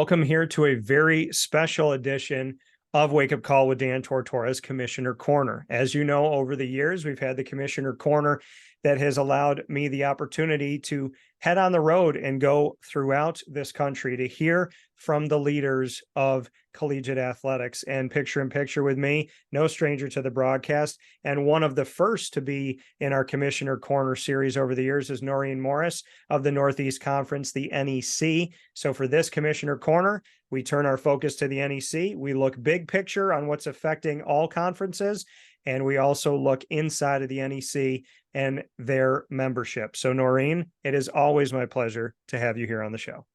Welcome here to a very special edition of Wake Up Call with Dan Tortora's Commissioner Corner. As you know, over the years, we've had the Commissioner Corner that has allowed me the opportunity to head on the road and go throughout this country to hear from the leaders of collegiate athletics. And picture in picture with me, no stranger to the broadcast, and one of the first to be in our Commissioner Corner series over the years is Noreen Morris of the Northeast Conference, the NEC. So for this Commissioner Corner, we turn our focus to the NEC. We look big picture on what's affecting all conferences, and we also look inside of the NEC and their membership. So Noreen, it is always my pleasure to have you here on the show.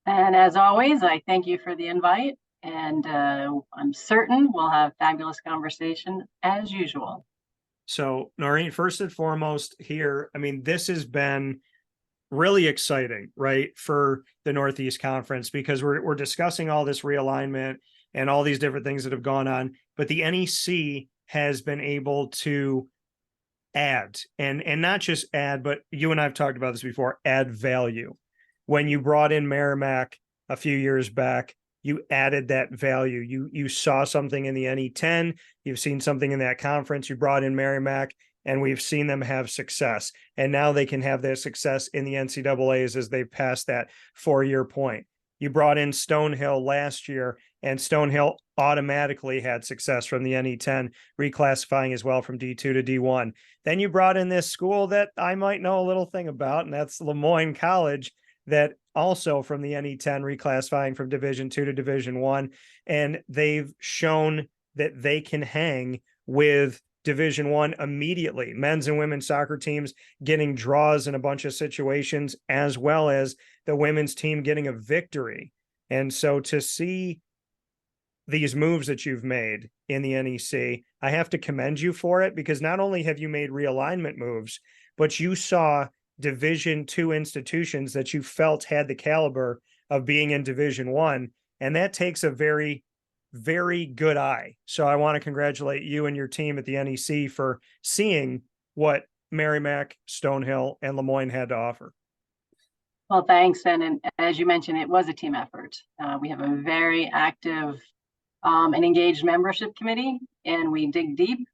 And as always, I thank you for the invite, and I'm certain we'll have fabulous conversation as usual. So Noreen, first and foremost here, I mean, this has been really exciting, right, for the Northeast Conference, because we're discussing all this realignment and all these different things that have gone on, but the NEC has been able to add, and not just add, but you and I've talked about this before, add value. When you brought in Merrimack a few years back, you added that value. You saw something in the NE10, you've seen something in that conference, you brought in Merrimack, and we've seen them have success. And now they can have their success in the NCAAs as they've passed that 4-year point. You brought in Stonehill last year, and Stonehill automatically had success from the NE10, reclassifying as well from D2 to D1. Then you brought in this school that I might know a little thing about, and that's LeMoyne College, that also from the NE10 reclassifying from Division 2 to Division 1. And they've shown that they can hang with Division 1 immediately. Men's and women's soccer teams getting draws in a bunch of situations, as well as the women's team getting a victory. And so to see these moves that you've made in the NEC, I have to commend you for it, because not only have you made realignment moves, but you saw Division 2 institutions that you felt had the caliber of being in Division 1. And that takes a very, very good eye. So I want to congratulate you and your team at the NEC for seeing what Merrimack, Stonehill, and LeMoyne had to offer. Well, thanks. And as you mentioned, it was a team effort. We have a very active and engaged membership committee, and we dig deep.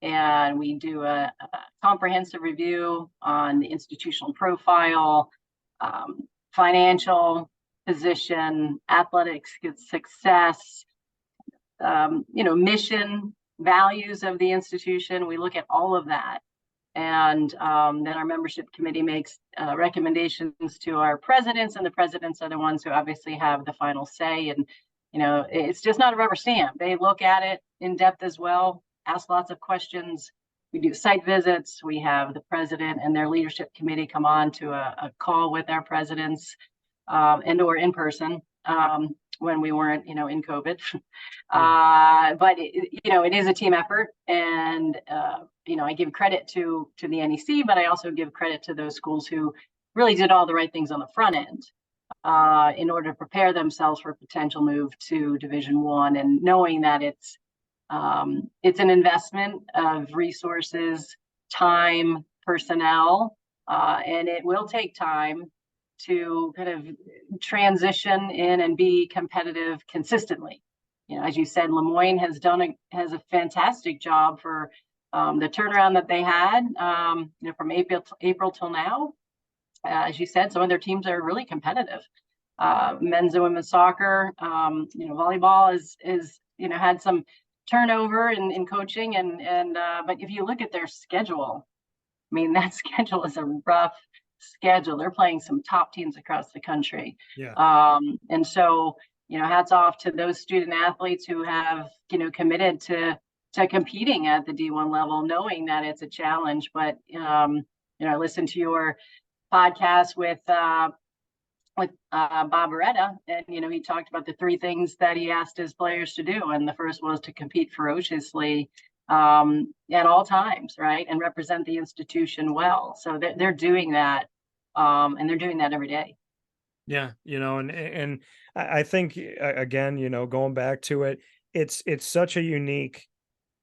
And we do a comprehensive review on the institutional profile, financial position, athletics success, mission, values of the institution. We look at all of that. And then our membership committee makes recommendations to our presidents, and the presidents are the ones who obviously have the final say. And, it's just not a rubber stamp. They look at it in depth as well, ask lots of questions. We do site visits. We have the president and their leadership committee come on to a call with our presidents and or in person when we weren't, in COVID. But it is a team effort, and I give credit to the NEC, but I also give credit to those schools who really did all the right things on the front end in order to prepare themselves for a potential move to Division 1, and knowing that it's an investment of resources, time, personnel, and it will take time to kind of transition in and be competitive consistently. As you said, LeMoyne has a fantastic job for the turnaround that they had, from April till now. As you said, some of their teams are really competitive. Men's and women's soccer, volleyball is had some turnover in coaching, and but if you look at their schedule, I mean, that schedule is a rough schedule. They're playing some top teams across the country. Yeah. And so, hats off to those student athletes who have, committed to competing at the D1 level, knowing that it's a challenge. But, I listened to your podcast with Bob Beretta, and he talked about the 3 things that he asked his players to do, and the first was to compete ferociously at all times, right, and represent the institution well. So they're doing that, and they're doing that every day. Yeah, and I think again, going back to it, it's such a unique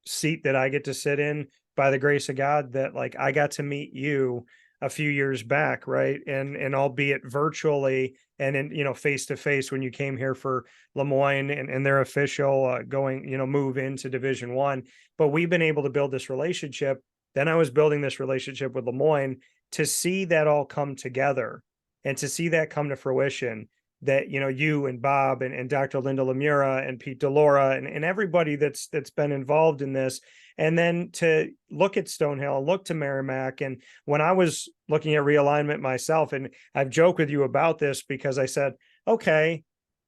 seat that I get to sit in by the grace of God, that like I got to meet you a few years back, right? And albeit virtually and in, face to face when you came here for LeMoyne and their official going, move into Division One. But we've been able to build this relationship. Then I was building this relationship with LeMoyne to see that all come together and to see that come to fruition, that you and Bob and Dr. Linda Lemura and Pete Delora and everybody that's been involved in this. And then to look at Stonehill and look to Merrimack. And when I was looking at realignment myself, and I've joked with you about this because I said, okay,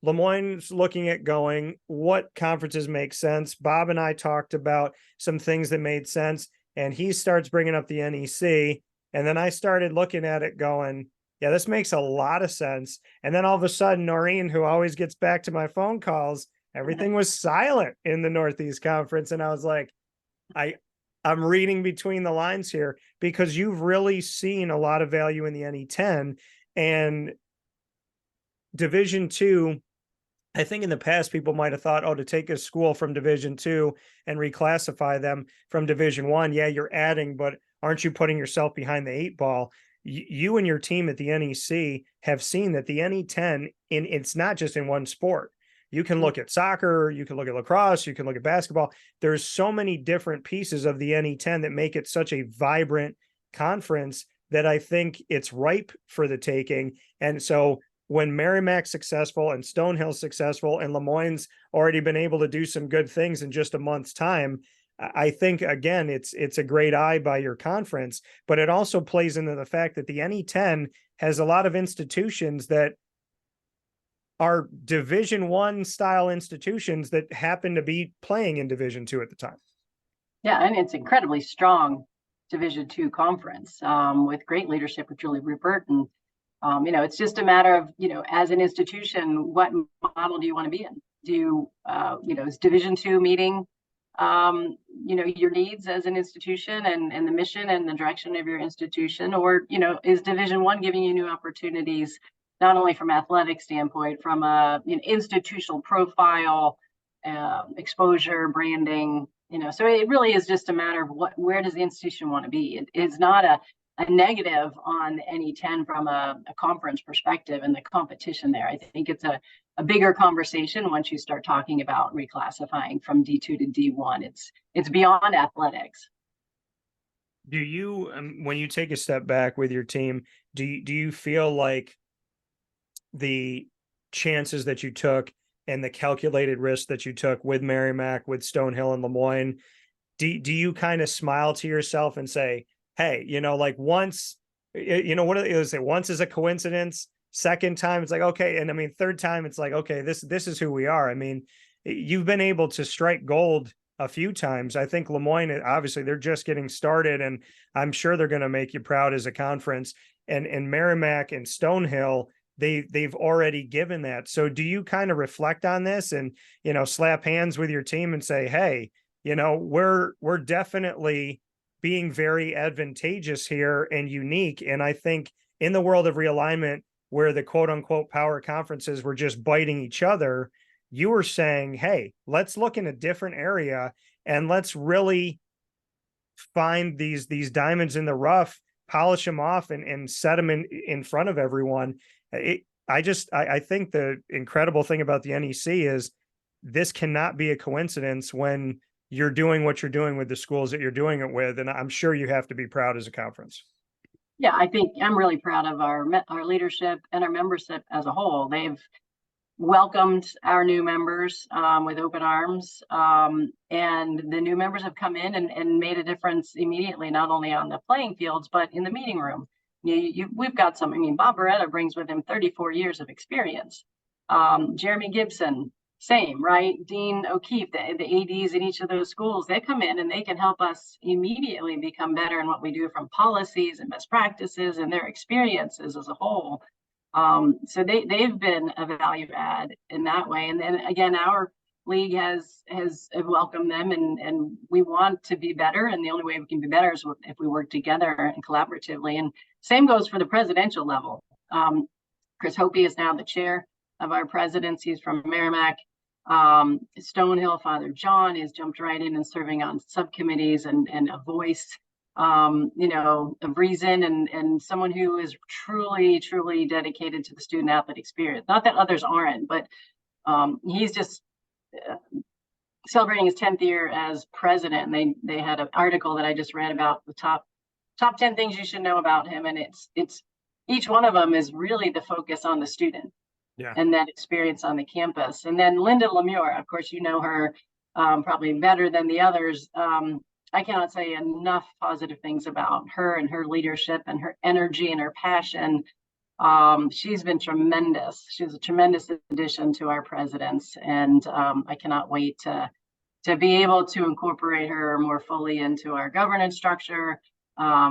LeMoyne's looking at going, what conferences make sense? Bob and I talked about some things that made sense, and he starts bringing up the NEC. And then I started looking at it going, yeah, this makes a lot of sense. And then all of a sudden, Noreen, who always gets back to my phone calls, everything was silent in the Northeast Conference. And I was like, I'm reading between the lines here, because you've really seen a lot of value in the NE10 and Division II. I think in the past, people might have thought, oh, to take a school from Division II and reclassify them from Division I, yeah, you're adding, but aren't you putting yourself behind the 8 ball? You and your team at the NEC have seen that the NE10, it's not just in one sport. You can look at soccer, you can look at lacrosse, you can look at basketball. There's so many different pieces of the NE10 that make it such a vibrant conference that I think it's ripe for the taking. And so when Merrimack's successful and Stonehill's successful and LeMoyne's already been able to do some good things in just a month's time, I think, again, it's a great eye by your conference, but it also plays into the fact that the NE10 has a lot of institutions that are Division I style institutions that happen to be playing in Division II at the time. Yeah, and it's incredibly strong Division II conference with great leadership with Julie Rupert. And, it's just a matter of, as an institution, what model do you want to be in? Do you, is Division II meeting, your needs as an institution and the mission and the direction of your institution? Or, is Division I giving you new opportunities, not only from athletic standpoint, from a institutional profile, exposure, branding, so it really is just a matter of where does the institution want to be? It is not a negative on NE10 from a conference perspective and the competition there. I think it's a bigger conversation once you start talking about reclassifying from D2 to D1. It's beyond athletics. Do you, when you take a step back with your team, do you feel like the chances that you took and the calculated risk that you took with Merrimack, with Stonehill and LeMoyne, do you kind of smile to yourself and say, hey, like once, what is it? Once is a coincidence. Second time, it's like, okay. And I mean, third time, it's like, okay, this is who we are. I mean, you've been able to strike gold a few times. I think LeMoyne, obviously they're just getting started, and I'm sure they're going to make you proud as a conference. And Merrimack and Stonehill, they've already given that. So do you kind of reflect on this and, slap hands with your team and say, hey, we're definitely being very advantageous here and unique. And I think in the world of realignment, where the quote unquote power conferences were just biting each other, you were saying, hey, let's look in a different area and let's really find these diamonds in the rough, polish them off and set them in front of everyone. I think the incredible thing about the NEC is this cannot be a coincidence when you're doing what you're doing with the schools that you're doing it with. And I'm sure you have to be proud as a conference. Yeah, I think I'm really proud of our leadership and our membership as a whole. They've welcomed our new members with open arms, and the new members have come in and made a difference immediately, not only on the playing fields, but in the meeting room. We've got some, Bob Beretta brings with him 34 years of experience. Jeremy Gibson, same, right? Dean O'Keefe, the ADs in each of those schools, they come in and they can help us immediately become better in what we do from policies and best practices and their experiences as a whole. So they've been a value add in that way. And then again, our league has welcomed them, and we want to be better. And the only way we can be better is if we work together and collaboratively. And same goes for the presidential level. Chris Hopi is now the chair of our presidents. He's from Merrimack. Stonehill, Father John has jumped right in and serving on subcommittees and a voice of reason and someone who is truly, truly dedicated to the student athlete experience. Not that others aren't, but he's just celebrating his 10th year as president. And they had an article that I just read about the top 10 things you should know about him, and it's each one of them is really the focus on the student. Yeah. And that experience on the campus. And then Linda LeMoyne, of course, you know her probably better than the others. I cannot say enough positive things about her and her leadership and her energy and her passion. She's been tremendous. She's a tremendous addition to our presidents, and I cannot wait to be able to incorporate her more fully into our governance structure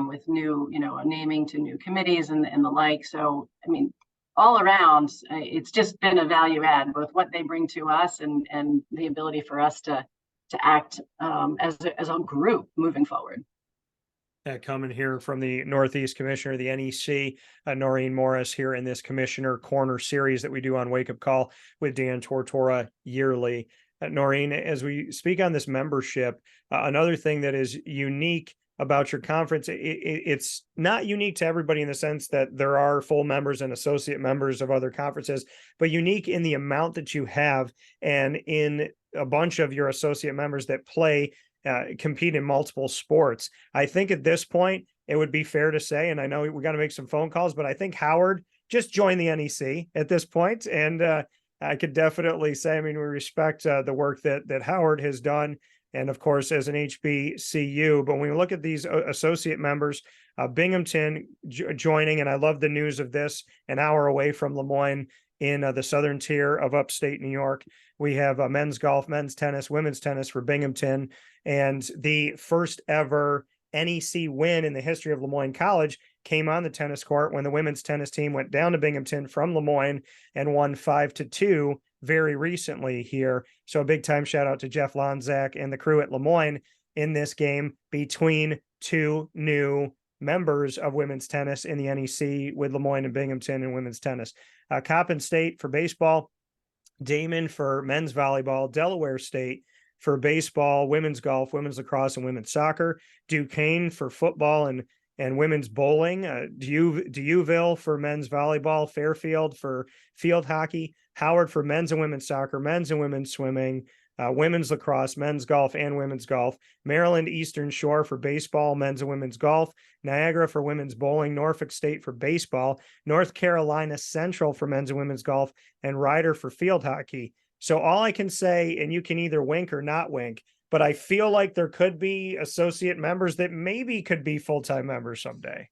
with new, naming to new committees and the like. So, I mean, all around, it's just been a value add, both what they bring to us and the ability for us to act as a group moving forward. Coming here from the Northeast Commissioner, the NEC, Noreen Morris, here in this Commissioner Corner series that we do on Wake Up Call with Dan Tortora yearly. Noreen, as we speak on this membership, another thing that is unique about your conference, it's not unique to everybody in the sense that there are full members and associate members of other conferences, but unique in the amount that you have and in a bunch of your associate members that compete in multiple sports. I think at this point, it would be fair to say, and I know we got to make some phone calls, but I think Howard just joined the NEC at this point. And I could definitely say, I mean, we respect the work that Howard has done. And of course, as an HBCU, but when we look at these associate members, Binghamton joining, and I love the news of this, an hour away from LeMoyne in the southern tier of upstate New York. We have men's golf, men's tennis, women's tennis for Binghamton, and the first ever NEC win in the history of LeMoyne College came on the tennis court when the women's tennis team went down to Binghamton from LeMoyne and won 5-2 very recently here. So a big time shout out to Jeff Lonzak and the crew at LeMoyne in this game between two new members of women's tennis in the NEC with LeMoyne and Binghamton in women's tennis. Coppin State for baseball, Damon for men's volleyball, Delaware State for baseball, women's golf, women's lacrosse, and women's soccer, Duquesne for football and women's bowling, Duville for men's volleyball, Fairfield for field hockey, Howard for men's and women's soccer, men's and women's swimming, women's lacrosse, men's golf, and women's golf, Maryland Eastern Shore for baseball, men's and women's golf, Niagara for women's bowling, Norfolk State for baseball, North Carolina Central for men's and women's golf, and Ryder for field hockey. So all I can say, and you can either wink or not wink, but I feel like there could be associate members that maybe could be full-time members someday.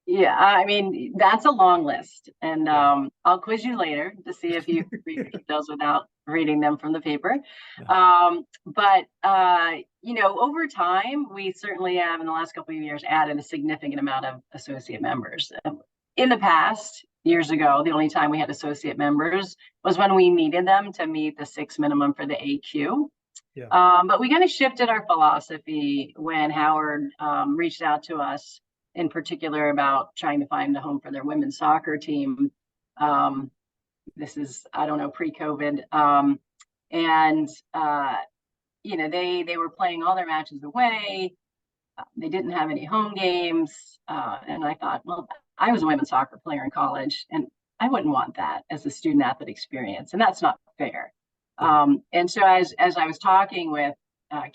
Yeah, I mean, that's a long list, and I'll quiz you later to see if you read those without reading them from the paper. Yeah. But over time, we certainly have in the last couple of years added a significant amount of associate members. In the past, years ago, the only time we had associate members was when we needed them to meet the 6 minimum for the AQ. Yeah. But we kind of shifted our philosophy when Howard reached out to us in particular about trying to find a home for their women's soccer team. This is, I don't know, pre-COVID. They were playing all their matches away. They didn't have any home games. And I thought, well, I was a women's soccer player in college, and I wouldn't want that as a student athlete experience. And that's not fair. And so as I was talking with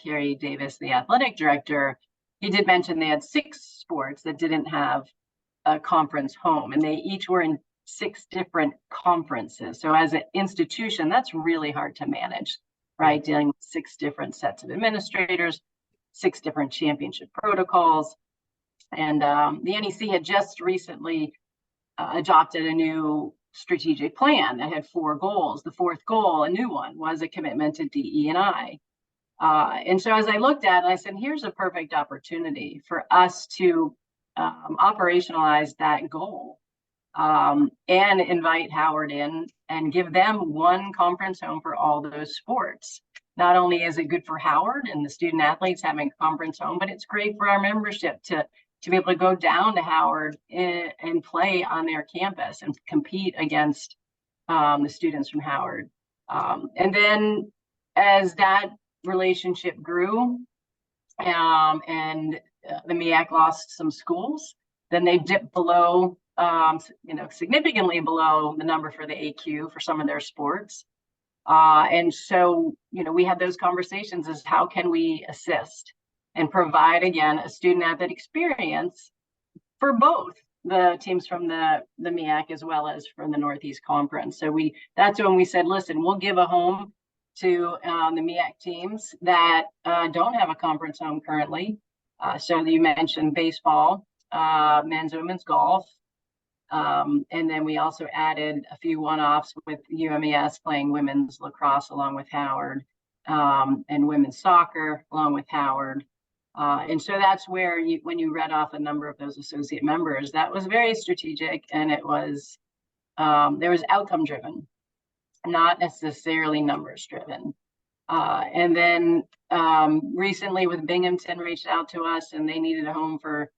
Carrie Davis, the athletic director, he did mention they had 6 sports that didn't have a conference home, and they each were in 6 different conferences. So as an institution, that's really hard to manage, right? Dealing with 6 different sets of administrators, 6 different championship protocols. And the NEC had just recently adopted a new strategic plan that had 4 goals. The 4th goal, a new one, was a commitment to DE&I. And so as I looked at it, I said, here's a perfect opportunity for us to operationalize that goal and invite Howard in and give them one conference home for all those sports. Not only is it good for Howard and the student athletes having a conference home, but it's great for our membership to be able to go down to Howard and play on their campus and compete against the students from Howard. And then as that relationship grew, and the MEAC lost some schools. Then they dipped below, significantly below the number for the AQ for some of their sports. And so, we had those conversations as how can we assist and provide, again, a student athlete experience for both the teams from the MEAC as well as from the Northeast Conference. So that's when we said, listen, we'll give a home to the MEAC teams that don't have a conference home currently. So you mentioned baseball, men's, women's golf. And then we also added a few one-offs with UMES playing women's lacrosse along with Howard, and women's soccer along with Howard. And so that's where when you read off a number of those associate members, that was very strategic, and it was there was outcome driven, not necessarily numbers driven. And then recently with Binghamton reached out to us and they needed a home for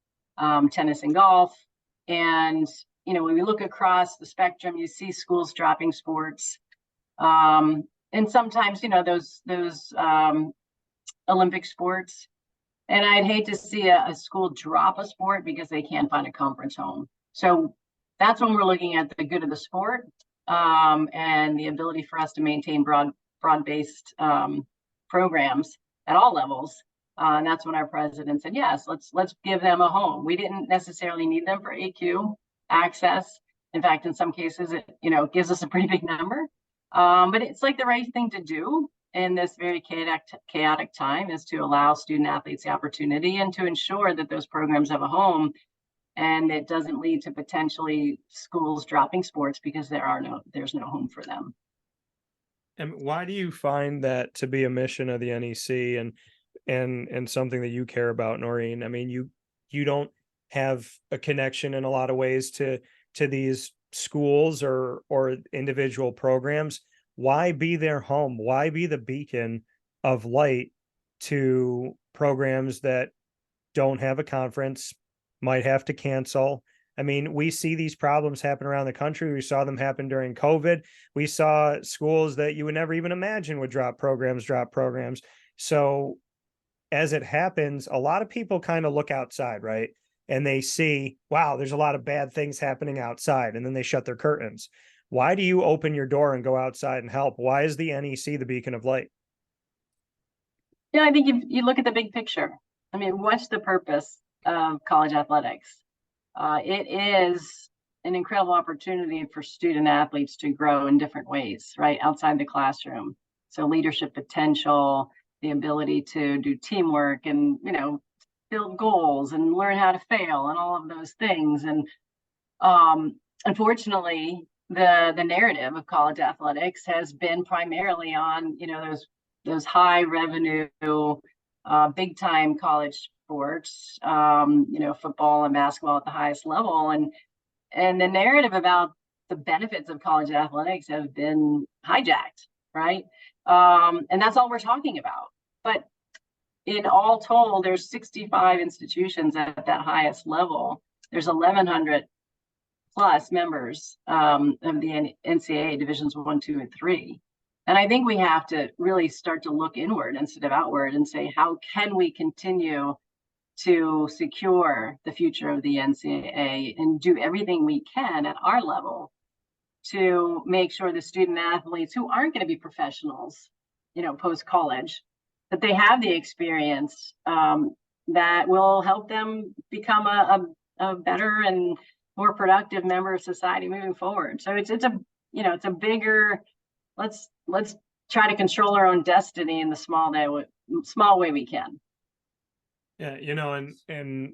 tennis and golf. And when we look across the spectrum, you see schools dropping sports, and sometimes those Olympic sports. And I'd hate to see a school drop a sport because they can't find a conference home. So that's when we're looking at the good of the sport, and the ability for us to maintain broad-based programs at all levels. And that's when our president said, yes, let's give them a home. We didn't necessarily need them for AQ access. In fact, in some cases, it gives us a pretty big number. But it's like the right thing to do in this very chaotic time, is to allow student athletes the opportunity and to ensure that those programs have a home, and it doesn't lead to potentially schools dropping sports because there's no home for them. And why do you find that to be a mission of the NEC and something that you care about, Noreen? I mean, you don't have a connection in a lot of ways to these schools or individual programs. Why be their home? Why be the beacon of light to programs that don't have a conference, might have to cancel? I mean, we see these problems happen around the country. We saw them happen during COVID. We saw schools that you would never even imagine would drop programs. So as it happens, a lot of people kind of look outside, right? And they see, wow, there's a lot of bad things happening outside. And then they shut their curtains. Why do you open your door and go outside and help? Why is the NEC the beacon of light? Yeah, I think if you look at the big picture, I mean, what's the purpose of college athletics? It is an incredible opportunity for student athletes to grow in different ways, right? Outside the classroom. So leadership potential, the ability to do teamwork and, build goals and learn how to fail and all of those things. And unfortunately, the narrative of college athletics has been primarily on, those high revenue, big time college sports, football and basketball at the highest level. And the narrative about the benefits of college athletics have been hijacked, right? And that's all we're talking about. But in all told, there's 65 institutions at that highest level. There's 1,100 plus members of the NCAA Divisions 1, 2, and 3. And I think we have to really start to look inward instead of outward and say, how can we continue to secure the future of the NCAA and do everything we can at our level to make sure the student athletes who aren't going to be professionals, post-college, that they have the experience that will help them become a better and more productive member of society moving forward. So it's a bigger, let's try to control our own destiny in the small way we can. Yeah, and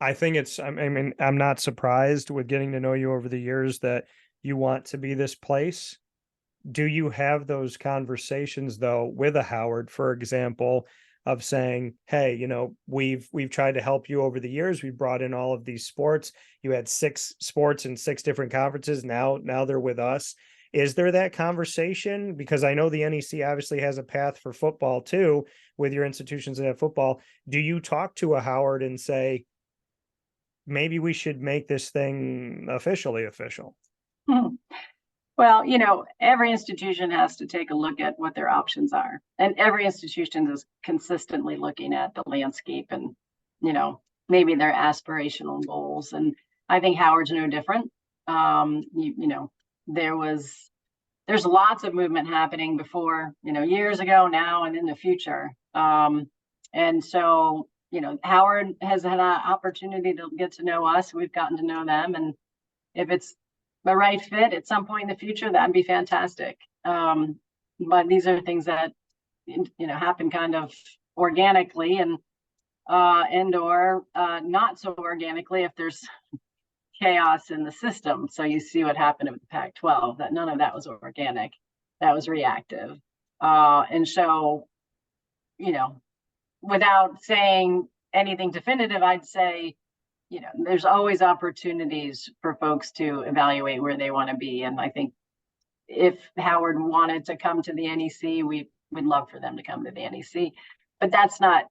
I think I'm not surprised with getting to know you over the years that you want to be this place. Do you have those conversations though with a Howard, for example, of saying, hey, we've tried to help you over the years. We brought in all of these sports. You had 6 sports in 6 different conferences. Now they're with us. Is there that conversation? Because I know the NEC obviously has a path for football too, with your institutions that have football. Do you talk to a Howard and say, maybe we should make this thing officially official? Well, every institution has to take a look at what their options are. And every institution is consistently looking at the landscape and, maybe their aspirational goals. And I think Howard's no different. There's lots of movement happening before, years ago, now, and in the future. And so, Howard has had an opportunity to get to know us. We've gotten to know them. And if it's the right fit at some point in the future, that'd be fantastic. But these are things that, happen kind of organically and or not so organically if there's chaos in the system. So you see what happened with the Pac-12, that none of that was organic, that was reactive. And so, without saying anything definitive, I'd say, there's always opportunities for folks to evaluate where they want to be. And I think if Howard wanted to come to the NEC, we would love for them to come to the NEC. But that's not,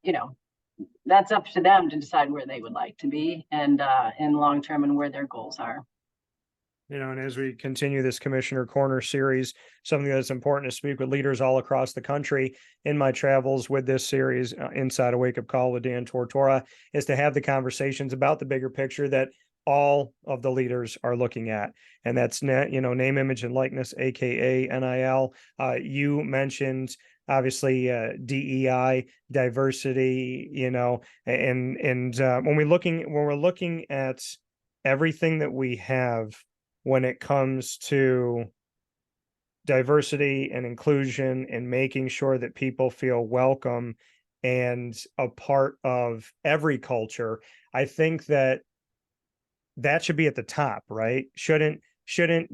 that's up to them to decide where they would like to be and in long term and where their goals are. And as we continue this Commissioner Corner series, something that's important to speak with leaders all across the country in my travels with this series inside a Wake Up Call with Dan Tortora is to have the conversations about the bigger picture that all of the leaders are looking at. And that's, name, image, and likeness, AKA NIL. You mentioned obviously DEI, diversity, and when we're looking at everything that we have when it comes to diversity and inclusion and making sure that people feel welcome and a part of every culture, I think that should be at the top, right? Shouldn't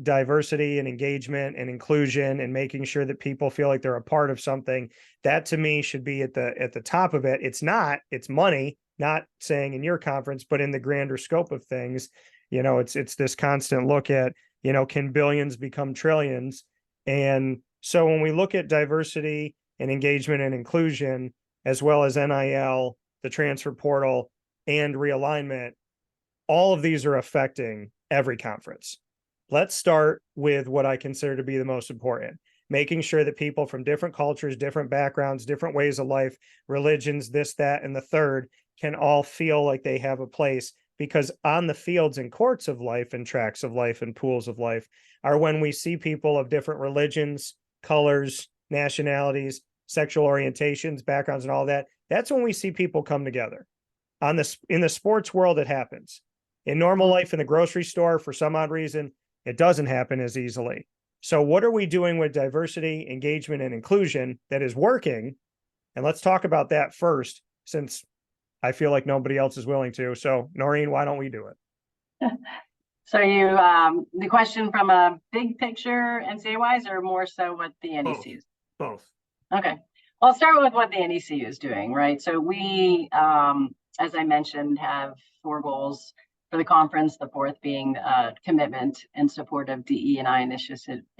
diversity and engagement and inclusion and making sure that people feel like they're a part of something, that to me should be at the top of it. It's money, not saying in your conference, but in the grander scope of things. It's this constant look at, can billions become trillions? And so when we look at diversity and engagement and inclusion, as well as NIL, the transfer portal, and realignment, all of these are affecting every conference. Let's start with what I consider to be the most important, making sure that people from different cultures, different backgrounds, different ways of life, religions, this, that, and the third, can all feel like they have a place. Because on the fields and courts of life and tracks of life and pools of life are when we see people of different religions, colors, nationalities, sexual orientations, backgrounds, and all that. That's when we see people come together. In the sports world, it happens. In normal life, in the grocery store, for some odd reason, it doesn't happen as easily. So what are we doing with diversity, engagement, and inclusion that is working? And let's talk about that first, since I feel like nobody else is willing to. So Noreen, why don't we do it? So the question from a big picture NCAA wise, or more so what the NEC is? Both. Okay. Well, I'll start with what the NEC is doing, right? So we, as I mentioned, have 4 goals for the conference, the 4th being commitment and support of DE&I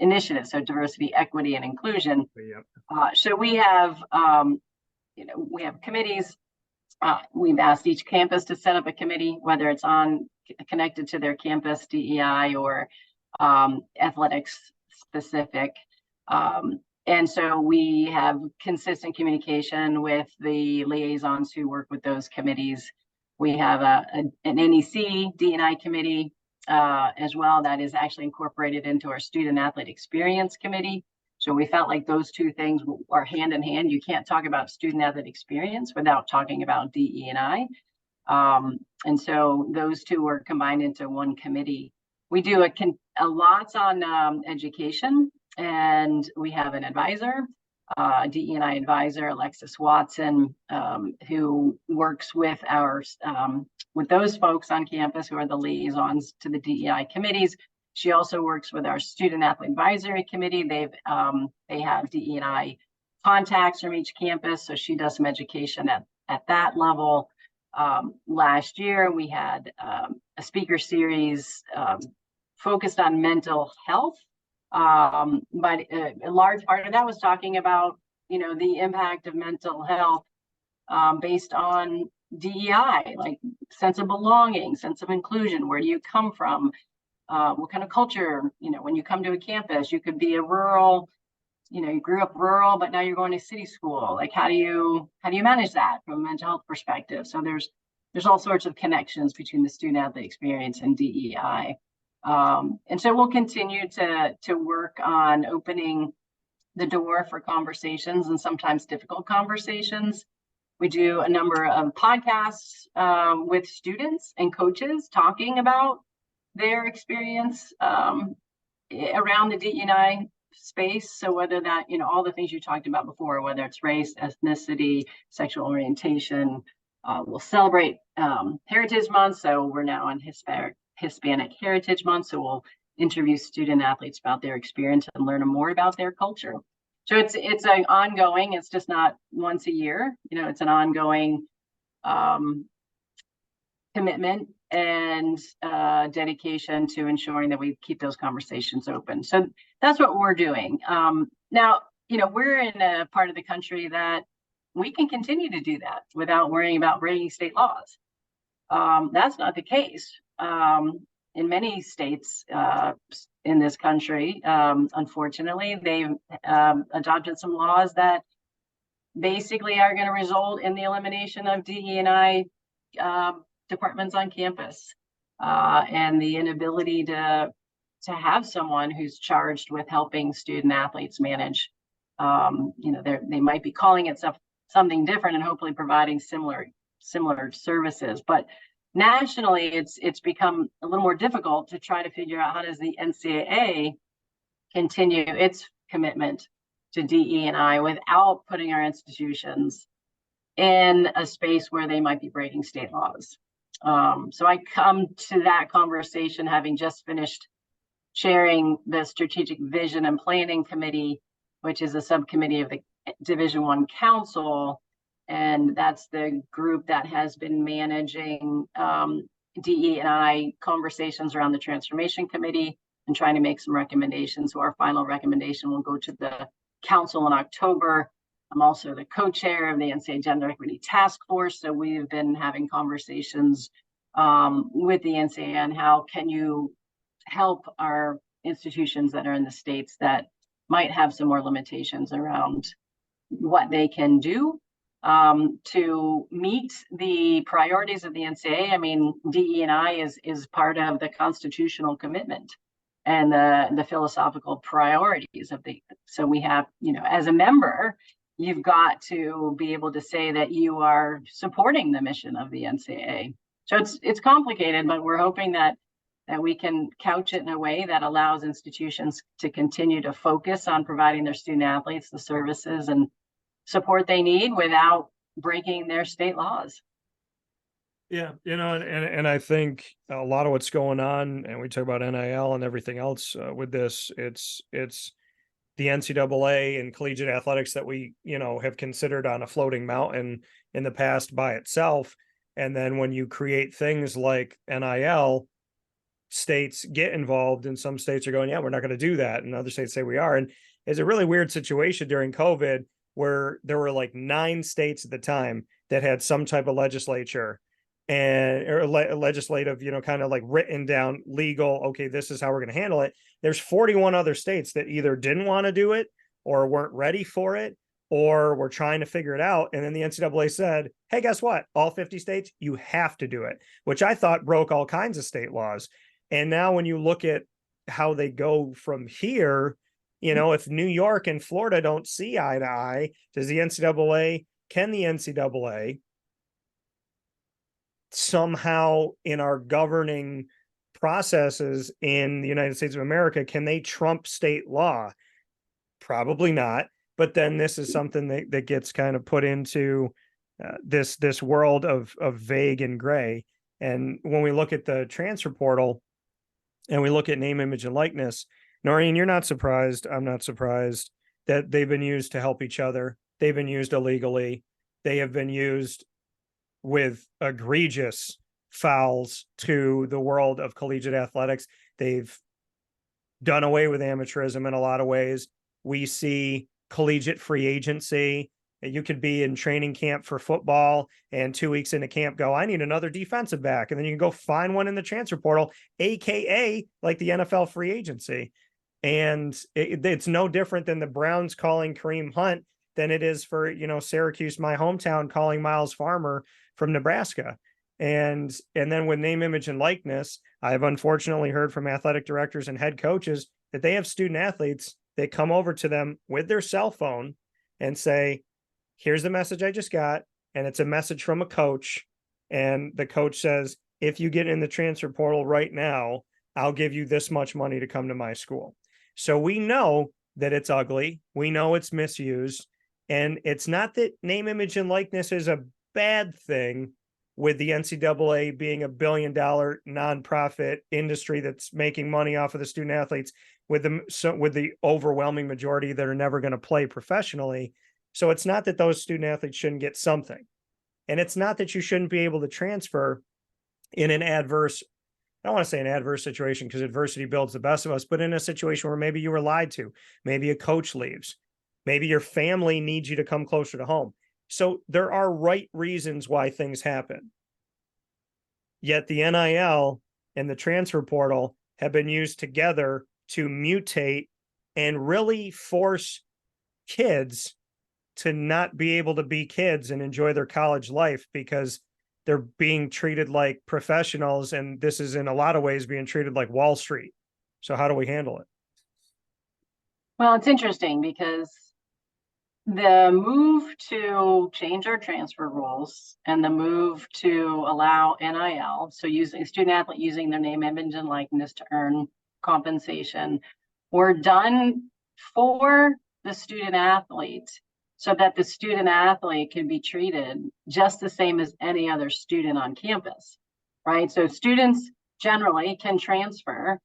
initiatives, so diversity, equity, and inclusion. Yep. So we have, we have committees. We've asked each campus to set up a committee, whether it's connected to their campus DEI or athletics specific. And so we have consistent communication with the liaisons who work with those committees. We have an NEC D&I committee as well that is actually incorporated into our student athlete experience committee. So we felt like those two things are hand in hand. You can't talk about student athlete experience without talking about DE&I. And so those two were combined into one committee. We do a lot on education, and we have an advisor, DE&I advisor, Alexis Watson, who works with with those folks on campus who are the liaisons to the DEI committees. She also works with our student athlete advisory committee. They have DE&I contacts from each campus, so she does some education at that level. Last year, we had a speaker series focused on mental health, but a large part of that was talking about, the impact of mental health based on DEI, like sense of belonging, sense of inclusion. Where do you come from? What kind of culture, when you come to a campus, you could be a rural, you grew up rural, but now you're going to city school. Like, how do you manage that from a mental health perspective? So there's all sorts of connections between the student athlete experience and DEI. And so we'll continue to work on opening the door for conversations, and sometimes difficult conversations. We do a number of podcasts with students and coaches talking about their experience around the DE&I space. So whether that, all the things you talked about before, whether it's race, ethnicity, sexual orientation, we'll celebrate Heritage Month. So we're now on Hispanic Heritage Month. So we'll interview student athletes about their experience and learn more about their culture. So it's an ongoing, it's just not once a year, it's an ongoing commitment and dedication to ensuring that we keep those conversations open. So that's what we're doing. Now, we're in a part of the country that we can continue to do that without worrying about breaking state laws. That's not the case. In many states in this country, unfortunately, they've adopted some laws that basically are going to result in the elimination of DE&I departments on campus, and the inability to have someone who's charged with helping student athletes manage. They might be calling it something different and hopefully providing similar services, but nationally, it's become a little more difficult to try to figure out how does the NCAA continue its commitment to DE&I without putting our institutions in a space where they might be breaking state laws. So I come to that conversation having just finished chairing the Strategic Vision and Planning Committee, which is a subcommittee of the Division I Council. And that's the group that has been managing DE&I conversations around the Transformation Committee and trying to make some recommendations. So our final recommendation will go to the council in October. I'm also the co-chair of the NCAA Gender Equity Task Force. So we've been having conversations with the NCAA on how can you help our institutions that are in the states that might have some more limitations around what they can do to meet the priorities of the NCAA. I mean, DE&I is part of the constitutional commitment and the philosophical priorities of so we have, as a member, you've got to be able to say that you are supporting the mission of the NCAA. So it's complicated, but we're hoping that we can couch it in a way that allows institutions to continue to focus on providing their student athletes the services and support they need without breaking their state laws. Yeah, and I think a lot of what's going on, and we talk about NIL and everything else with this, it's the NCAA and collegiate athletics that we, have considered on a floating mountain in the past by itself. And then when you create things like NIL, states get involved, and some states are going, yeah, we're not going to do that. And other states say we are. And it's a really weird situation during COVID where there were like 9 states at the time that had some type of legislature or legislative, kind of like written down legal, okay, this is how we're going to handle it. There's 41 other states that either didn't want to do it or weren't ready for it or were trying to figure it out. And then the NCAA said, hey, guess what? All 50 states, you have to do it, which I thought broke all kinds of state laws. And now when you look at how they go from here, if New York and Florida don't see eye to eye, can the NCAA somehow in our governing processes in the United States of America, can they trump state law? Probably not. But then this is something that gets kind of put into this world of vague and gray. And when we look at the transfer portal and we look at name, image, and likeness, Noreen, you're not surprised. I'm not surprised that they've been used to help each other. They've been used illegally. They have been used with egregious fouls to the world of collegiate athletics. They've done away with amateurism in a lot of ways. We see collegiate free agency You could be in training camp for football and 2 weeks into camp go, I need another defensive back. And then you can go find one in the transfer portal, AKA like the NFL free agency. And it's no different than the Browns calling Kareem Hunt than it is for, Syracuse, my hometown, calling Miles Farmer from Nebraska. And then with name, image, and likeness, I've unfortunately heard from athletic directors and head coaches that they have student athletes that come over to them with their cell phone and say, here's the message I just got. And it's a message from a coach. And the coach says, if you get in the transfer portal right now, I'll give you this much money to come to my school. So we know that it's ugly. We know it's misused. And it's not that name, image, and likeness is a bad thing, with the NCAA being $1 billion nonprofit industry that's making money off of the student athletes, with the overwhelming majority that are never going to play professionally. So it's not that those student athletes shouldn't get something. And it's not that you shouldn't be able to transfer in an adverse, I don't want to say an adverse situation because adversity builds the best of us, but in a situation where maybe you were lied to, maybe a coach leaves, maybe your family needs you to come closer to home. So there are right reasons why things happen. Yet the NIL and the transfer portal have been used together to mutate and really force kids to not be able to be kids and enjoy their college life because they're being treated like professionals. And this is in a lot of ways being treated like Wall Street. So how do we handle it? Well, it's interesting because the move to change our transfer rules and the move to allow NIL, so using student athlete using their name, image, and likeness to earn compensation, were done for the student athlete so that the student athlete can be treated just the same as any other student on campus, right? So students generally can transfer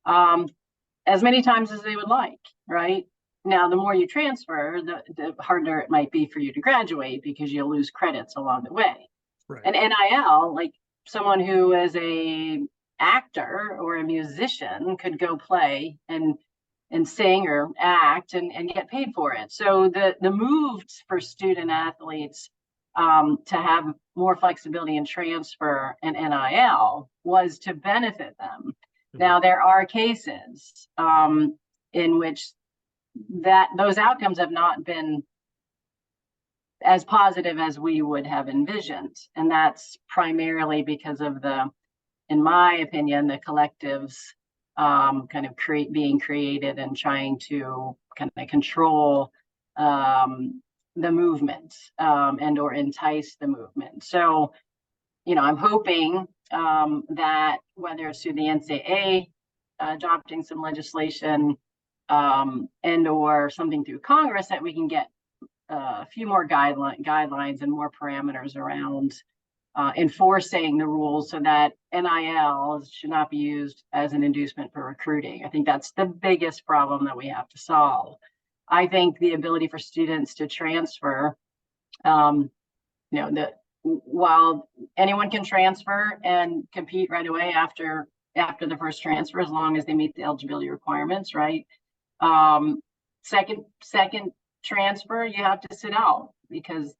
as many times as they would like, right? Now, the more you transfer, the harder it might be for you to graduate because you'll lose credits along the way. Right. And NIL, like someone who is a actor or a musician could go play and sing or act and get paid for it. So the move for student athletes to have more flexibility in transfer and NIL was to benefit them. Mm-hmm. Now, there are cases in which those outcomes have not been as positive as we would have envisioned. And that's primarily because of in my opinion, the collectives kind of being created and trying to kind of control the movement and or entice the movement. So, I'm hoping that whether it's through the NCAA adopting some legislation and or something through Congress, that we can get a few more guidelines and more parameters around enforcing the rules so that NIL should not be used as an inducement for recruiting. I think that's the biggest problem that we have to solve. I think the ability for students to transfer, while anyone can transfer and compete right away after the first transfer, as long as they meet the eligibility requirements, right? Second transfer, you have to sit out because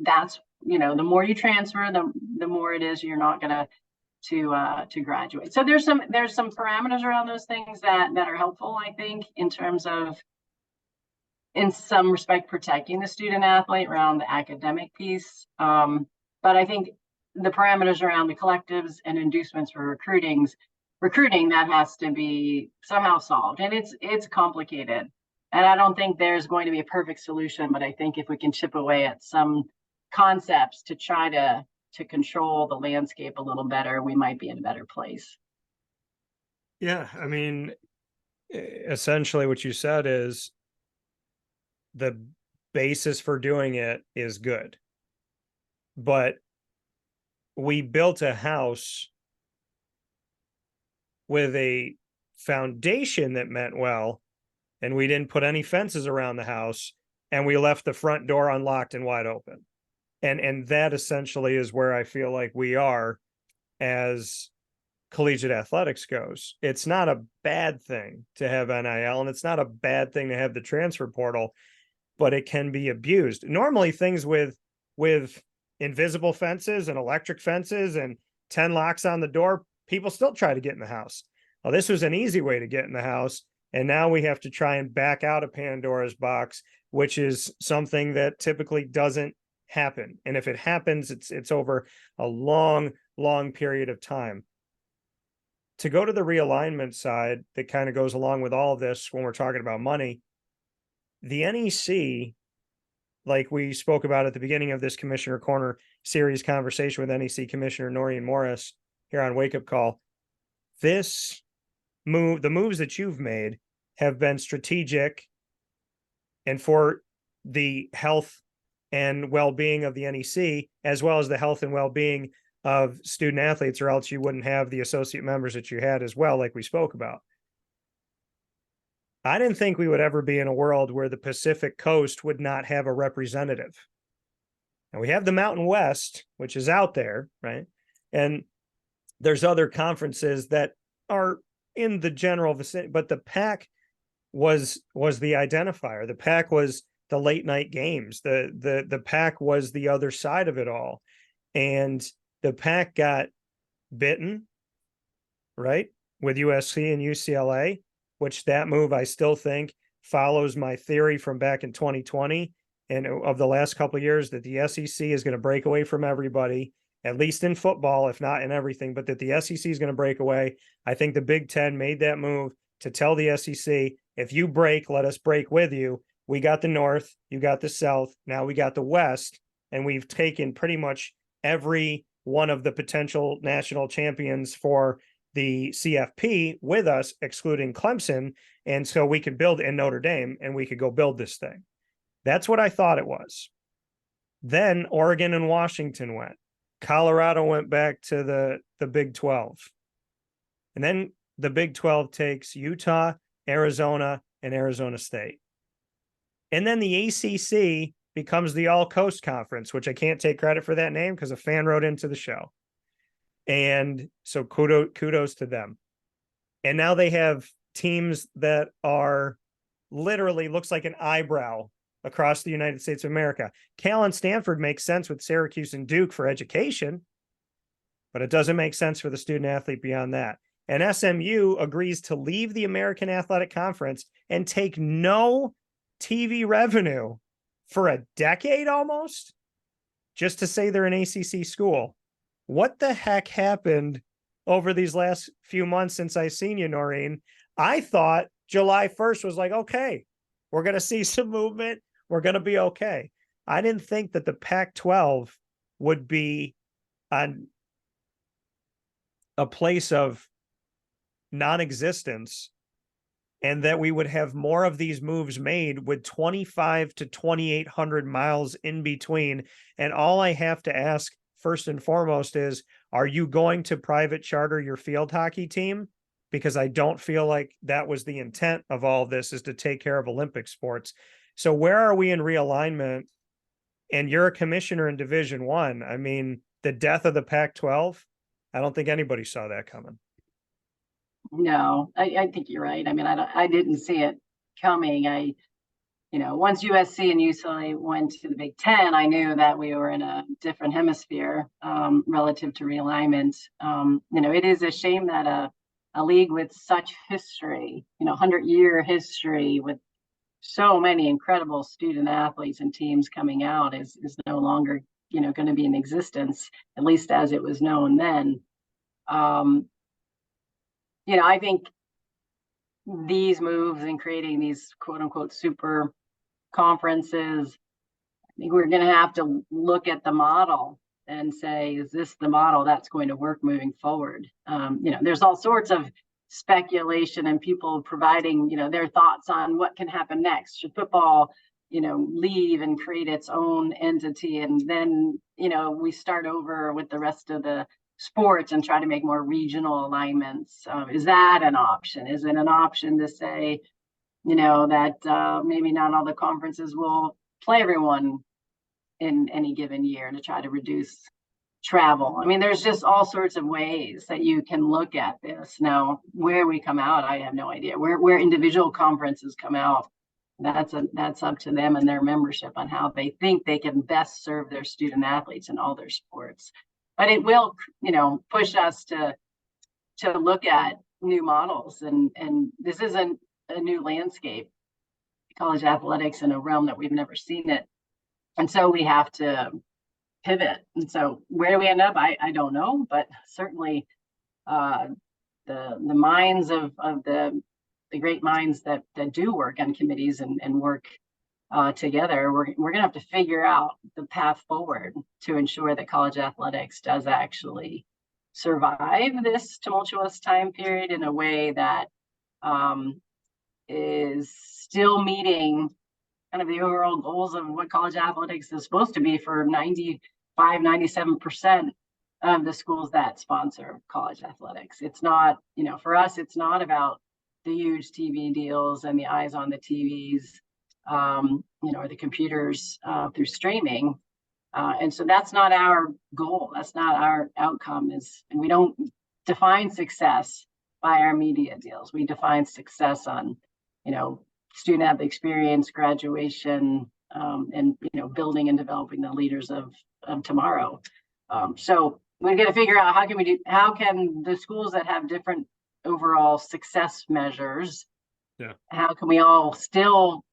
that's, the more you transfer, the more it is you're not going to graduate. So there's some parameters around those things that are helpful, I think, in terms of, in some respect, protecting the student athlete around the academic piece. But I think the parameters around the collectives and inducements for recruiting, that has to be somehow solved. And it's complicated. And I don't think there's going to be a perfect solution, but I think if we can chip away at some concepts to try to control the landscape a little better, we might be in a better place. Yeah, I mean, essentially what you said is the basis for doing it is good. But we built a house with a foundation that meant well, and we didn't put any fences around the house, and we left the front door unlocked and wide open. And that essentially is where I feel like we are as collegiate athletics goes. It's not a bad thing to have NIL, and it's not a bad thing to have the transfer portal. but it can be abused. Normally things with invisible fences and electric fences and 10 locks on the door, people still try to get in the house. Well, this was an easy way to get in the house. And now we have to try and back out of Pandora's box, which is something that typically doesn't happen. And if it happens, it's over a long period of time. To go to the realignment side that kind of goes along with all of this when we're talking about money, the NEC, like we spoke about at the beginning of this Commissioner Corner series conversation with NEC Commissioner Noreen Morris here on Wake Up Call, this move, the moves that you've made have been strategic and for the health and well-being of the NEC, as well as the health and well-being of student athletes, or else you wouldn't have the associate members that you had as well, like we spoke about. I didn't think we would ever be in a world where the Pacific Coast would not have a representative. And we have the Mountain West, which is out there, right? And there's other conferences that are in the general vicinity, but the PAC was the identifier. The PAC was the late night games. The PAC was the other side of it all. And the PAC got bitten, right, with USC and UCLA, which that move I still think follows my theory from back in 2020 and of the last couple of years that the SEC is going to break away from everybody, at least in football, if not in everything, but that the SEC is going to break away. I think the Big Ten made that move to tell the SEC, if you break, let us break with you. We got the North, you got the South, now we got the West, and we've taken pretty much every one of the potential national champions for the CFP with us, excluding Clemson. And so we could build in Notre Dame and we could go build this thing. That's what I thought it was. Then Oregon and Washington went. Colorado went back to the Big 12. And then the Big 12 takes Utah, Arizona, and Arizona State. And then the ACC becomes the All Coast Conference, which I can't take credit for that name because a fan wrote into the show. And so kudos to them. And now they have teams that are literally looks like an eyebrow across the United States of America. Cal and Stanford makes sense with Syracuse and Duke for education, but it doesn't make sense for the student athlete beyond that. And SMU agrees to leave the American Athletic Conference and take no TV revenue for a decade almost, just to say they're an ACC school. What the heck happened over these last few months since I seen you, Noreen? I thought July 1st was like, okay, we're going to see some movement. We're going to be okay. I didn't think that the Pac-12 would be on a place of non-existence and that we would have more of these moves made with 25 to 2,800 miles in between. And all I have to ask first and foremost is, are you going to private charter your field hockey team? Because I don't feel like that was the intent of all of this, is to take care of Olympic sports. So where are we in realignment? And you're a commissioner in Division I. I mean, the death of the Pac-12, I don't think anybody saw that coming. No, I think you're right. I mean, I didn't see it coming. Once USC and UCLA went to the Big Ten, I knew that we were in a different hemisphere relative to realignment. It is a shame that a league with such history, 100-year history with so many incredible student athletes and teams coming out is no longer, going to be in existence, at least as it was known then. I think these moves and creating these quote unquote super conferences, I think we're going to have to look at the model and say, is this the model that's going to work moving forward? There's all sorts of speculation and people providing, their thoughts on what can happen next. Should football, leave and create its own entity? And then, we start over with the rest of the sports and try to make more regional alignments. Is that an option? Is it an option to say, that maybe not all the conferences will play everyone in any given year to try to reduce travel? I mean, there's just all sorts of ways that you can look at this. Now, where we come out, I have no idea. Where individual conferences come out, that's up to them and their membership on how they think they can best serve their student athletes in all their sports. But it will, push us to look at new models, and this isn't a new landscape, college athletics in a realm that we've never seen it. And so we have to pivot. And so where do we end up? I don't know, but certainly the minds of the great minds that do work on committees and work together, we're gonna have to figure out the path forward to ensure that college athletics does actually survive this tumultuous time period in a way that is still meeting kind of the overall goals of what college athletics is supposed to be for 97% of the schools that sponsor college athletics. It's not, for us, it's not about the huge TV deals and the eyes on the TVs, or the computers through streaming. And so that's not our goal. That's not our outcome. And we don't define success by our media deals. We define success on, student athlete experience, graduation, and building and developing the leaders of tomorrow. So we're going to figure out how can the schools that have different overall success measures, how can we all still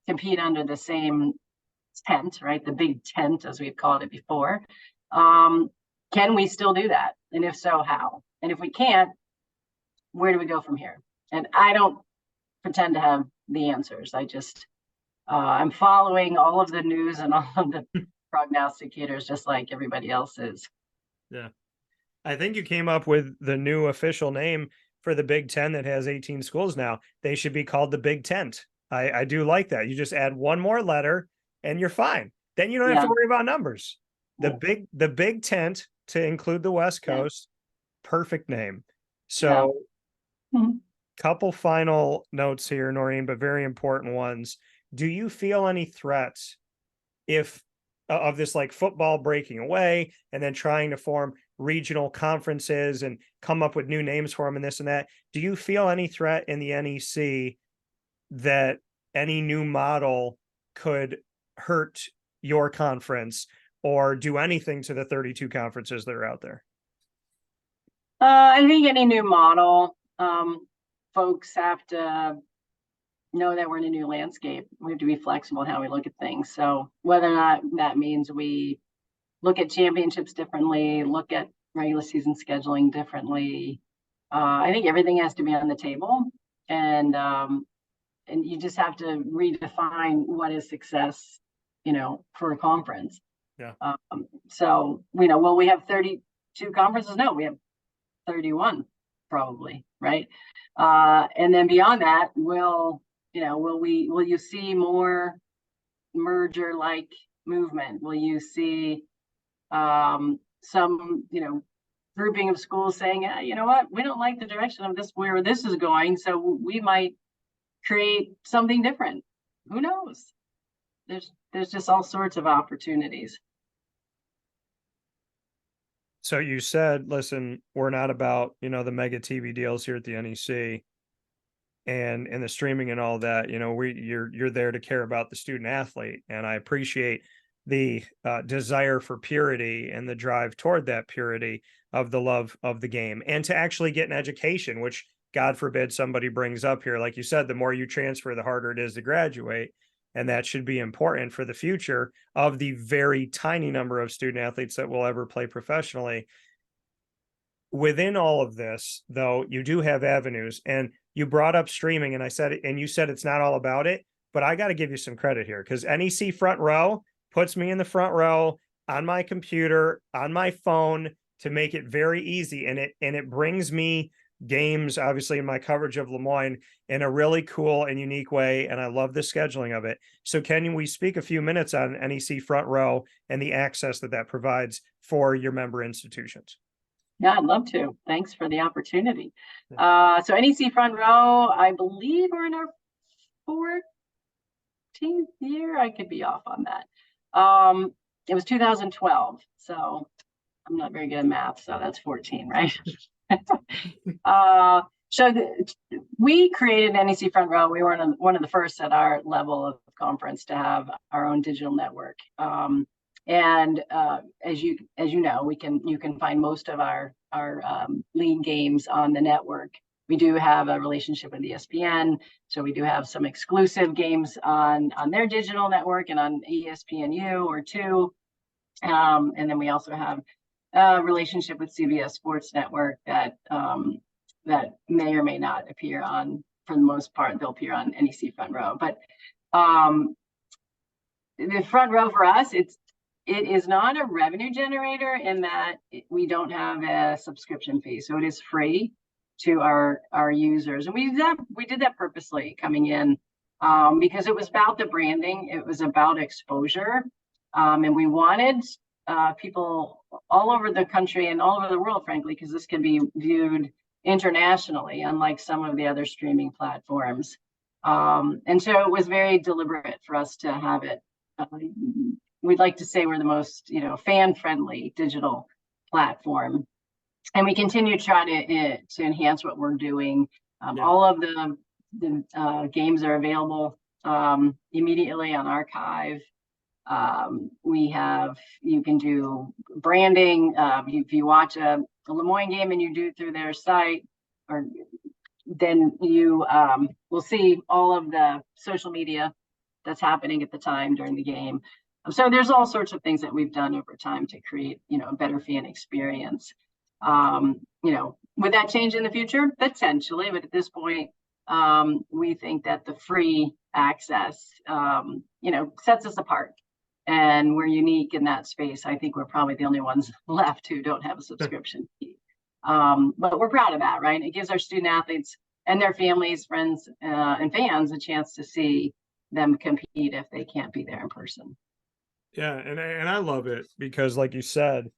compete under the same tent, right? The big tent, as we've called it before. Can we still do that? And if so, how? And if we can't, where do we go from here? And I don't pretend to have the answers. I just, I'm following all of the news and all of the prognosticators, just like everybody else is. Yeah. I think you came up with the new official name for the Big Ten that has 18 schools now. They should be called the Big Tent. I do like that. You just add one more letter and you're fine. Then you don't have to worry about numbers. The Big Tent to include the West Coast. Perfect name. So couple final notes here, Noreen, but very important ones. Do you feel any threats of this, like football breaking away and then trying to form regional conferences and come up with new names for them and this and that? Do you feel any threat in the NEC that any new model could hurt your conference or do anything to the 32 conferences that are out there? I think any new model, folks have to know that we're in a new landscape. We have to be flexible in how we look at things. So whether or not that means we look at championships differently, look at regular season scheduling differently, I think everything has to be on the table. And you just have to redefine what is success, for a conference. Yeah. So, will we have 32 conferences? No, we have 31 probably, right? And then beyond that, will you see more merger-like movement? Will you see some, grouping of schools saying, you know what, we don't like the direction of where this is going, so we might create something different. Who knows? There's just all sorts of opportunities. So you said, listen, we're not about, the mega TV deals here at the NEC and the streaming and all that. You're there to care about the student athlete. And I appreciate the desire for purity and the drive toward that purity of the love of the game and to actually get an education, which God forbid somebody brings up here. Like you said, the more you transfer, the harder it is to graduate. And that should be important for the future of the very tiny number of student athletes that will ever play professionally. Within all of this, though, you do have avenues, and you brought up streaming, and you said it's not all about it, but I got to give you some credit here because NEC Front Row puts me in the front row on my computer, on my phone to make it very easy. And it brings me games, obviously, in my coverage of LeMoyne in a really cool and unique way. And I love the scheduling of it. So can we speak a few minutes on NEC Front Row and the access that provides for your member institutions? Yeah, I'd love to. Thanks for the opportunity. So NEC Front Row, I believe we're in our 14th year. I could be off on that. It was 2012. So I'm not very good at math. So that's 14, right? So we created NEC Front Row. We were one of the first at our level of conference to have our own digital network. And as you know, you can find most of our league games on the network. We do have a relationship with ESPN, so we do have some exclusive games on their digital network and on ESPNU or two. And then we also have a relationship with CBS Sports Network that that may or may not appear on, for the most part, they'll appear on NEC Front Row. But the Front Row for us, it is not a revenue generator in that we don't have a subscription fee. So it is free to our users. And we did that purposely coming in because it was about the branding. It was about exposure. And we wanted people all over the country and all over the world, frankly, because this can be viewed internationally, unlike some of the other streaming platforms. And so it was very deliberate for us to have it. We'd like to say we're the most, fan-friendly digital platform, and we continue to try to enhance what we're doing. All of the games are available immediately on archive. You can do branding. If you watch a LeMoyne game and you do it through their site, or then you will see all of the social media that's happening at the time during the game. So there's all sorts of things that we've done over time to create, a better fan experience. Would that change in the future? Potentially, but at this point, we think that the free access, sets us apart. And we're unique in that space. I think we're probably the only ones left who don't have a subscription fee. But we're proud of that, right? It gives our student athletes and their families, friends, and fans a chance to see them compete if they can't be there in person. Yeah, and I love it because, like you said,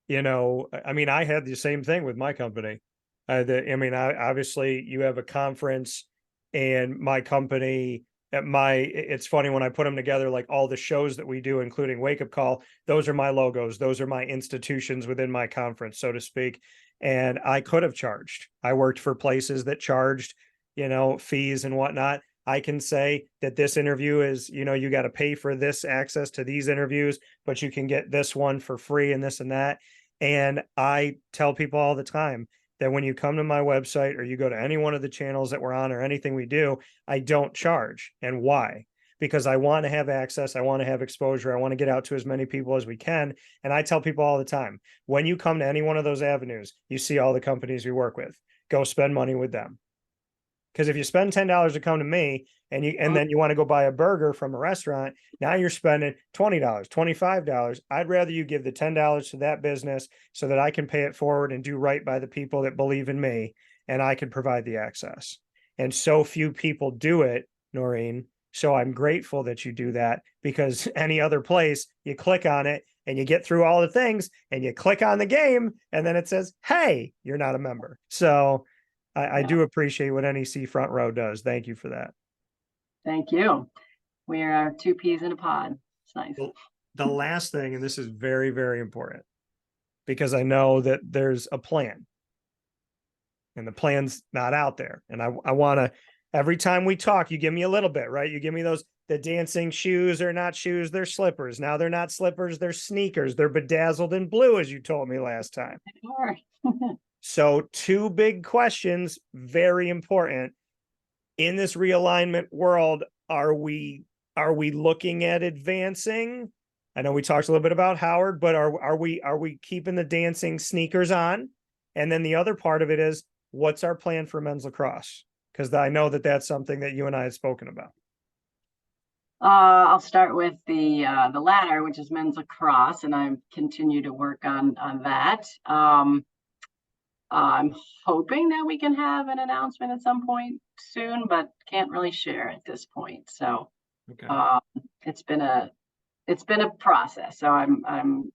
I had the same thing with my company. Obviously, you have a conference, and my company. It's funny when I put them together, like all the shows that we do, including Wake Up Call, those are my logos. Those are my institutions within my conference, so to speak. And I could have charged. I worked for places that charged, fees and whatnot. I can say that this interview is, you got to pay for this access to these interviews, but you can get this one for free and this and that. And I tell people all the time that when you come to my website or you go to any one of the channels that we're on or anything we do, I don't charge. And why? Because I want to have access. I want to have exposure. I want to get out to as many people as we can. And I tell people all the time, when you come to any one of those avenues, you see all the companies we work with, go spend money with them. Because if you spend $10 to come to me and then you want to go buy a burger from a restaurant, now you're spending $20, $25. I'd rather you give the $10 to that business so that I can pay it forward and do right by the people that believe in me, and I can provide the access. And so few people do it, Noreen. So I'm grateful that you do that, because any other place, you click on it and you get through all the things and you click on the game and then it says, hey, you're not a member. So I do appreciate what NEC Front Row does. Thank you for that. Thank you. We are two peas in a pod. It's nice. The last thing, and this is very, very important, because I know that there's a plan and the plan's not out there. And I want to, every time we talk, you give me a little bit, right? You give me the dancing shoes are not shoes, they're slippers. Now they're not slippers, they're sneakers. They're bedazzled in blue, as you told me last time. So 2 big questions, very important. In this realignment world, are we looking at advancing? I know we talked a little bit about Howard, but are we keeping the dancing sneakers on? And then the other part of it is, what's our plan for men's lacrosse? Because I know that that's something that you and I have spoken about. I'll start with the latter, which is men's lacrosse, and I continue to work on that. I'm hoping that we can have an announcement at some point soon, but can't really share at this point. So okay. It's been a process. So I'm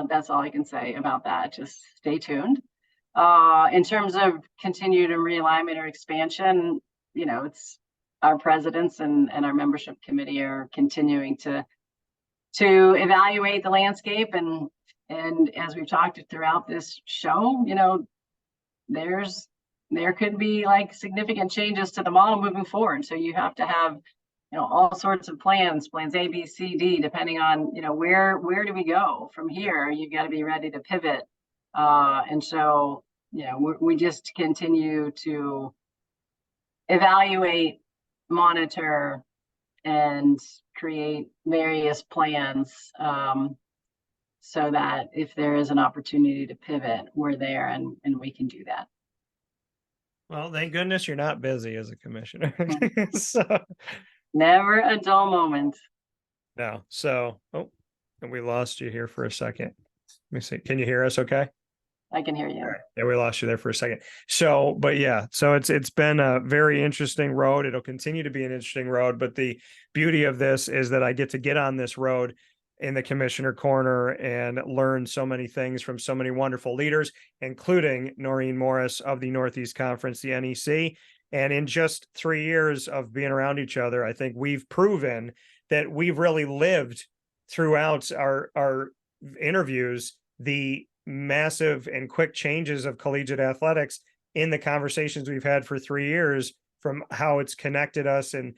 that's all I can say about that. Just stay tuned. In terms of continued realignment or expansion, it's our presidents and our membership committee are continuing to evaluate the landscape, and as we've talked throughout this show, there's there could be like significant changes to the model moving forward. So you have to have, all sorts of plans A, B, C, D, depending on, where do we go from here? You've got to be ready to pivot. And so, we just continue to evaluate, monitor, and create various plans, so that if there is an opportunity to pivot, we're there and we can do that. Well, thank goodness you're not busy as a commissioner. So, never a dull moment. no. So, oh, and we lost you here for a second. Let me see. Can you hear us okay? I can hear you. All right. Yeah, we lost you there for a second. So, but yeah, so it's been a very interesting road. It'll continue to be an interesting road. But the beauty of this is that I get on this road in the commissioner corner and learn so many things from so many wonderful leaders, including Noreen Morris of the Northeast Conference, the NEC. And in just 3 years of being around each other, I think we've proven that we've really lived throughout our interviews the massive and quick changes of collegiate athletics in the conversations we've had for 3 years, from how it's connected us and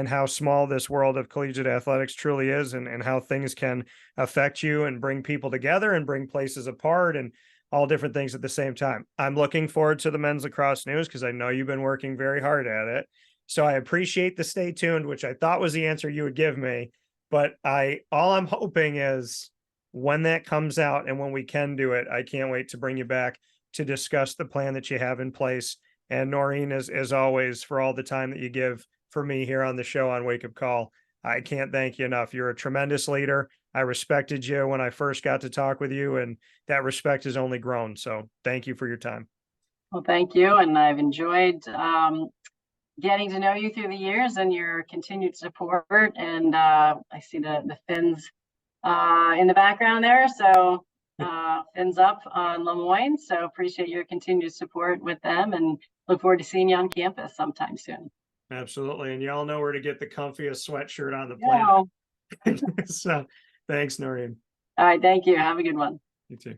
how small this world of collegiate athletics truly is, and how things can affect you and bring people together and bring places apart and all different things at the same time. I'm looking forward to the men's lacrosse news because I know you've been working very hard at it. So I appreciate the stay tuned, which I thought was the answer you would give me. But all I'm hoping is when that comes out and when we can do it, I can't wait to bring you back to discuss the plan that you have in place. And Noreen, as always, for all the time that you give for me here on the show on Wake Up Call, I can't thank you enough. You're a tremendous leader. I respected you when I first got to talk with you, and that respect has only grown. So thank you for your time. Well, thank you. And I've enjoyed getting to know you through the years and your continued support. And I see the fins in the background there. So fins up on LeMoyne. So appreciate your continued support with them and look forward to seeing you on campus sometime soon. Absolutely. And y'all know where to get the comfiest sweatshirt on the Yeah. planet. So thanks, Noreen. All right. Thank you. Have a good one. You too.